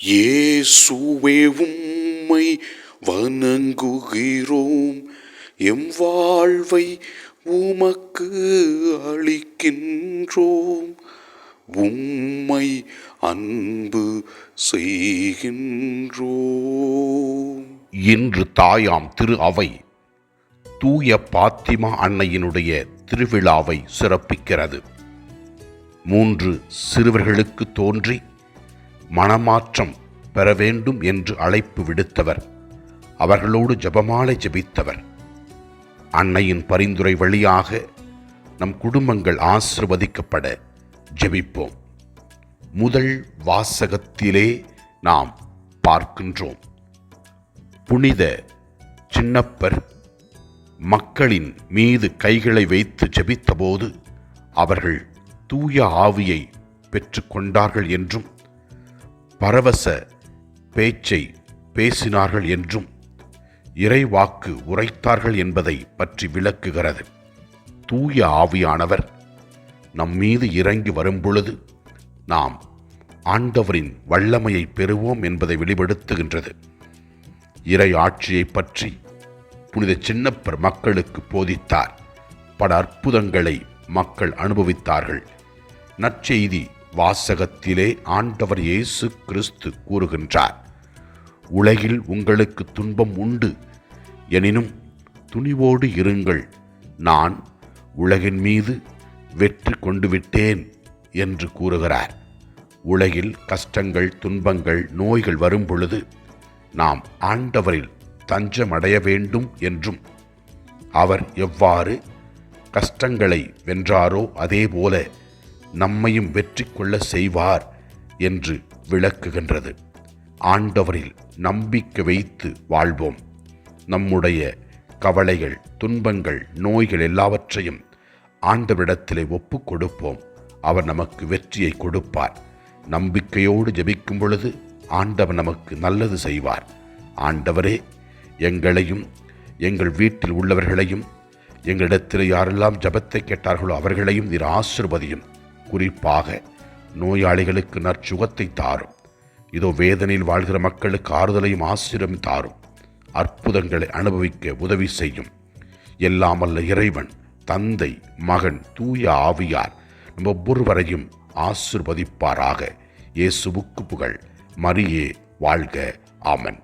இயேசுவே உம்மை வணங்குகிறோம், எம் வாழ்வை உமக்கு அளிக்கின்றோம், உம்மை அன்பு செய்கின்றோம். இன்று தாயாம் திரு அவை தூய பாத்திமா அன்னையினுடைய திருவிழாவை சிறப்பிக்கிறது. 3 சிறுவர்களுக்கு தோன்றி மனமாற்றம் பெற வேண்டும் என்று அழைப்பு விடுத்தவர், அவர்களோடு ஜெபமாலை ஜெபித்தவர். அன்னையின் பரிந்துரை வழியாக நம் குடும்பங்கள் ஆசீர்வதிக்கப்பட ஜெபிப்போம். முதல் வாசகத்திலே நாம் பார்க்கின்றோம், புனித சின்னப்பர் மக்களின் மீது கைகளை வைத்து ஜெபித்தபோது அவர்கள் தூய ஆவியை பெற்றுக்கொண்டார்கள் என்றும் பரவச பேச்சை பேசினார்கள் என்றும் இறைவாக்கு உரைத்தார்கள் என்பதை பற்றி விளக்குகிறது. தூய ஆவியானவர் நம்மீது இறங்கி வரும்பொழுது நாம் ஆண்டவரின் வல்லமையை பெறுவோம் என்பதை வெளிப்படுத்துகின்றது. இறை ஆட்சியை பற்றி புனித சின்னப்பர் மக்களுக்கு போதித்தார். பல அற்புதங்களை மக்கள் அனுபவித்தார்கள். நற்செய்தி வாசகத்திலே ஆண்டவர் இயேசு கிறிஸ்து கூறுகின்றார், உலகில் உங்களுக்கு துன்பம் உண்டு, எனினும் துணிவோடு இருங்கள், நான் உலகின் மீது வெற்றி கொண்டு விட்டேன் என்று கூறுகிறார். உலகில் கஷ்டங்கள், துன்பங்கள், நோய்கள் வரும் பொழுது நாம் ஆண்டவரில் தஞ்சமடைய வேண்டும் என்றும், அவர் எவ்வாறு கஷ்டங்களை வென்றாரோ அதேபோல நம்மையும் வெற்றி கொள்ள செய்வார் என்று விளக்குகின்றது. ஆண்டவரில் நம்பிக்கை வைத்து வாழ்வோம். நம்முடைய கவலைகள், துன்பங்கள், நோய்கள் எல்லாவற்றையும் ஆண்டவரிடத்திலே ஒப்பு கொடுப்போம். அவர் நமக்கு வெற்றியை கொடுப்பார். நம்பிக்கையோடு ஜெபிக்கும் பொழுது ஆண்டவர் நமக்கு நல்லது செய்வார். ஆண்டவரே, எங்களையும் எங்கள் வீட்டில் உள்ளவர்களையும் எங்களிடத்தில் யாரெல்லாம் ஜெபத்தை கேட்டார்களோ அவர்களையும் நீர் ஆசீர்வதியும். குறிப்பாக நோயாளிகளுக்கு நற்சுகத்தை தாரும். இதோ வேதனையில் வாழ்கிற மக்களுக்கு ஆறுதலையும் ஆசீர்வாதம் தாரும். அற்புதங்களை அனுபவிக்க உதவி செய்யும். எல்லாமல்ல இறைவன், தந்தை, மகன், தூய ஆவியார் நம் ஒவ்வொருவரையும் ஆசீர்வதிப்பாராக. இயேசுவுக்கு புகழ். மரியே வாழ்க. ஆமென்.